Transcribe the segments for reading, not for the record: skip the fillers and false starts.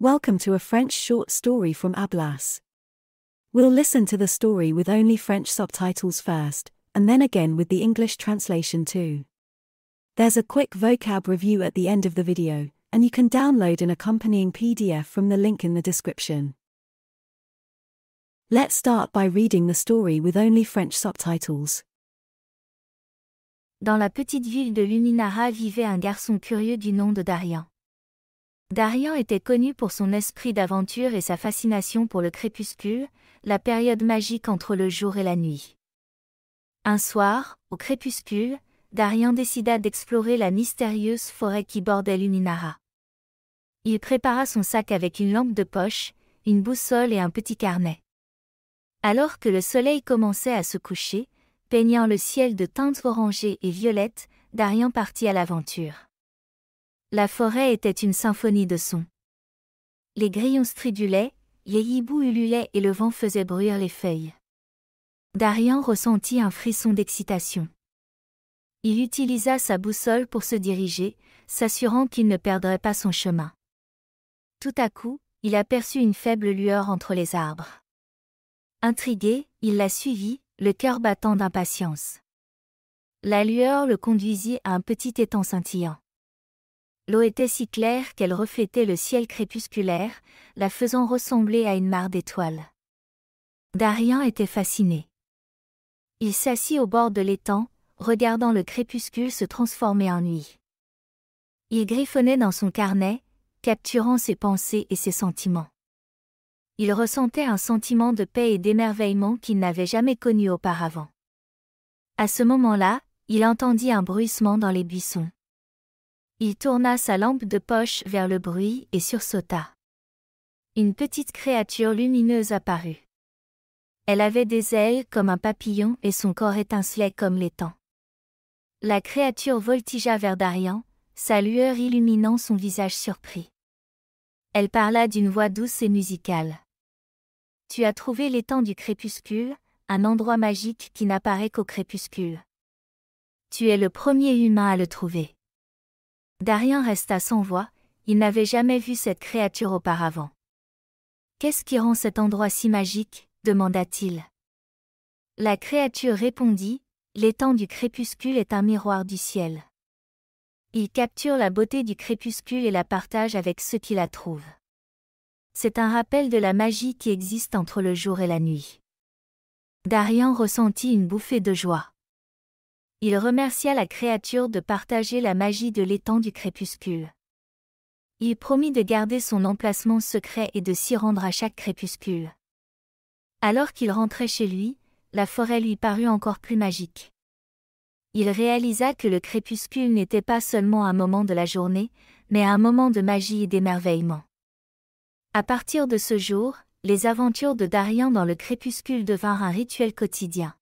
Welcome to a French short story from Ablas. We'll listen to the story with only French subtitles first, and then again with the English translation too. There's a quick vocab review at the end of the video, and you can download an accompanying PDF from the link in the description. Let's start by reading the story with only French subtitles. Dans la petite ville de Luminara vivait un garçon curieux du nom de Darian. Darian était connu pour son esprit d'aventure et sa fascination pour le crépuscule, la période magique entre le jour et la nuit. Un soir, au crépuscule, Darian décida d'explorer la mystérieuse forêt qui bordait Luminara. Il prépara son sac avec une lampe de poche, une boussole et un petit carnet. Alors que le soleil commençait à se coucher, peignant le ciel de teintes orangées et violettes, Darian partit à l'aventure. La forêt était une symphonie de sons. Les grillons stridulaient, les hiboux ululaient et le vent faisait bruire les feuilles. Darian ressentit un frisson d'excitation. Il utilisa sa boussole pour se diriger, s'assurant qu'il ne perdrait pas son chemin. Tout à coup, il aperçut une faible lueur entre les arbres. Intrigué, il la suivit, le cœur battant d'impatience. La lueur le conduisit à un petit étang scintillant. L'eau était si claire qu'elle reflétait le ciel crépusculaire, la faisant ressembler à une mare d'étoiles. Darian était fasciné. Il s'assit au bord de l'étang, regardant le crépuscule se transformer en nuit. Il griffonnait dans son carnet, capturant ses pensées et ses sentiments. Il ressentait un sentiment de paix et d'émerveillement qu'il n'avait jamais connu auparavant. À ce moment-là, il entendit un bruissement dans les buissons. Il tourna sa lampe de poche vers le bruit et sursauta. Une petite créature lumineuse apparut. Elle avait des ailes comme un papillon et son corps étincelait comme l'étang. La créature voltigea vers Darian, sa lueur illuminant son visage surpris. Elle parla d'une voix douce et musicale. « Tu as trouvé l'étang du crépuscule, un endroit magique qui n'apparaît qu'au crépuscule. Tu es le premier humain à le trouver. » Darian resta sans voix, il n'avait jamais vu cette créature auparavant. « Qu'est-ce qui rend cet endroit si magique ?» demanda-t-il. La créature répondit, « L'étang du crépuscule est un miroir du ciel. Il capture la beauté du crépuscule et la partage avec ceux qui la trouvent. C'est un rappel de la magie qui existe entre le jour et la nuit. » Darian ressentit une bouffée de joie. Il remercia la créature de partager la magie de l'étang du crépuscule. Il promit de garder son emplacement secret et de s'y rendre à chaque crépuscule. Alors qu'il rentrait chez lui, la forêt lui parut encore plus magique. Il réalisa que le crépuscule n'était pas seulement un moment de la journée, mais un moment de magie et d'émerveillement. À partir de ce jour, les aventures de Darian dans le crépuscule devinrent un rituel quotidien.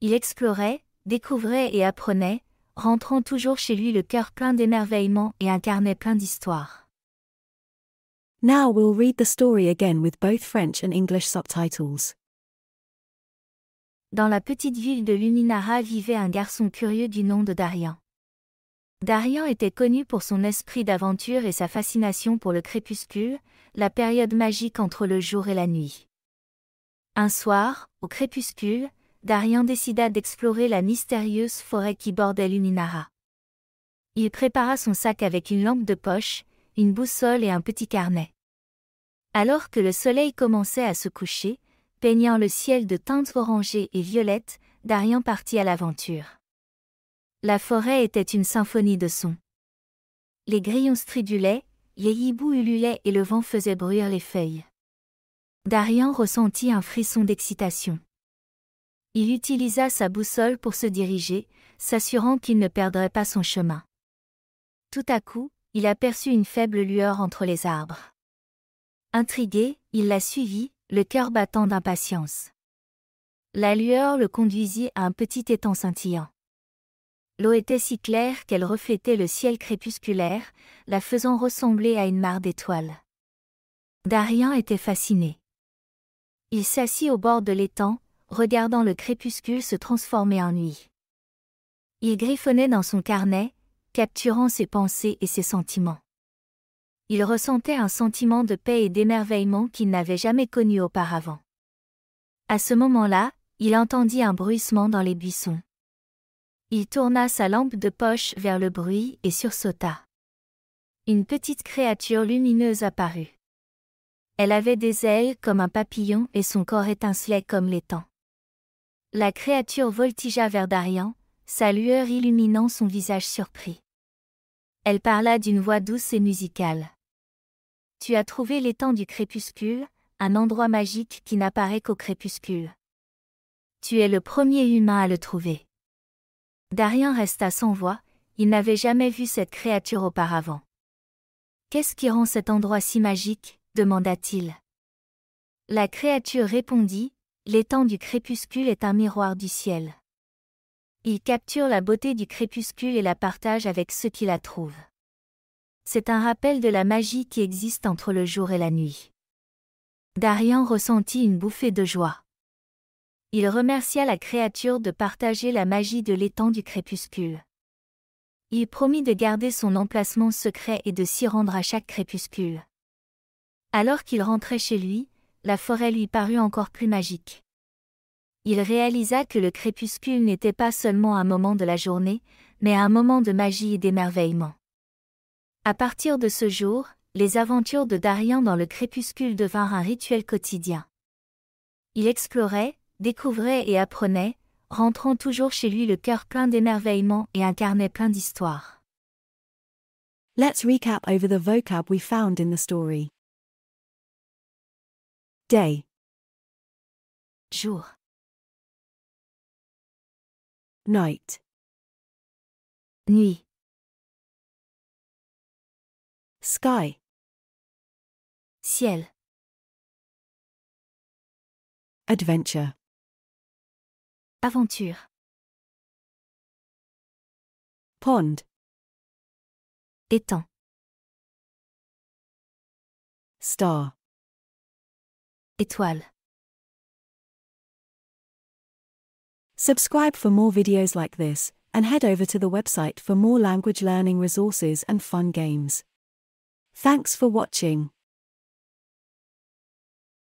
Il explorait, découvrait et apprenait, rentrant toujours chez lui le cœur plein d'émerveillement et un carnet plein d'histoires. Now we'll read the story again with both French and English subtitles. Dans la petite ville de Luminara vivait un garçon curieux du nom de Darian. Darian était connu pour son esprit d'aventure et sa fascination pour le crépuscule, la période magique entre le jour et la nuit. Un soir, au crépuscule, Darian décida d'explorer la mystérieuse forêt qui bordait Luminara. Il prépara son sac avec une lampe de poche, une boussole et un petit carnet. Alors que le soleil commençait à se coucher, peignant le ciel de teintes orangées et violettes, Darian partit à l'aventure. La forêt était une symphonie de sons. Les grillons stridulaient, les hiboux ululaient et le vent faisait bruire les feuilles. Darian ressentit un frisson d'excitation. Il utilisa sa boussole pour se diriger, s'assurant qu'il ne perdrait pas son chemin. Tout à coup, il aperçut une faible lueur entre les arbres. Intrigué, il la suivit, le cœur battant d'impatience. La lueur le conduisit à un petit étang scintillant. L'eau était si claire qu'elle reflétait le ciel crépusculaire, la faisant ressembler à une mare d'étoiles. Darian était fasciné. Il s'assit au bord de l'étang, regardant le crépuscule se transformer en nuit. Il griffonnait dans son carnet, capturant ses pensées et ses sentiments. Il ressentait un sentiment de paix et d'émerveillement qu'il n'avait jamais connu auparavant. À ce moment-là, il entendit un bruissement dans les buissons. Il tourna sa lampe de poche vers le bruit et sursauta. Une petite créature lumineuse apparut. Elle avait des ailes comme un papillon et son corps étincelait comme l'étang. La créature voltigea vers Darian, sa lueur illuminant son visage surpris. Elle parla d'une voix douce et musicale. « Tu as trouvé l'étang du crépuscule, un endroit magique qui n'apparaît qu'au crépuscule. Tu es le premier humain à le trouver. » Darian resta sans voix, il n'avait jamais vu cette créature auparavant. « Qu'est-ce qui rend cet endroit si magique ?» demanda-t-il. La créature répondit, « L'étang du crépuscule est un miroir du ciel. Il capture la beauté du crépuscule et la partage avec ceux qui la trouvent. C'est un rappel de la magie qui existe entre le jour et la nuit. » Darian ressentit une bouffée de joie. Il remercia la créature de partager la magie de l'étang du crépuscule. Il promit de garder son emplacement secret et de s'y rendre à chaque crépuscule. Alors qu'il rentrait chez lui, la forêt lui parut encore plus magique. Il réalisa que le crépuscule n'était pas seulement un moment de la journée, mais un moment de magie et d'émerveillement. À partir de ce jour, les aventures de Darian dans le crépuscule devinrent un rituel quotidien. Il explorait, découvrait et apprenait, rentrant toujours chez lui le cœur plein d'émerveillement et un carnet plein d'histoires. Let's recap over the vocab we found in the story. Day. Jour. Night. Nuit. Sky. Ciel. Adventure. Aventure. Pond. Étang. Star. Étoile. Subscribe for more videos like this, and head over to the website for more language learning resources and fun games. Thanks for watching.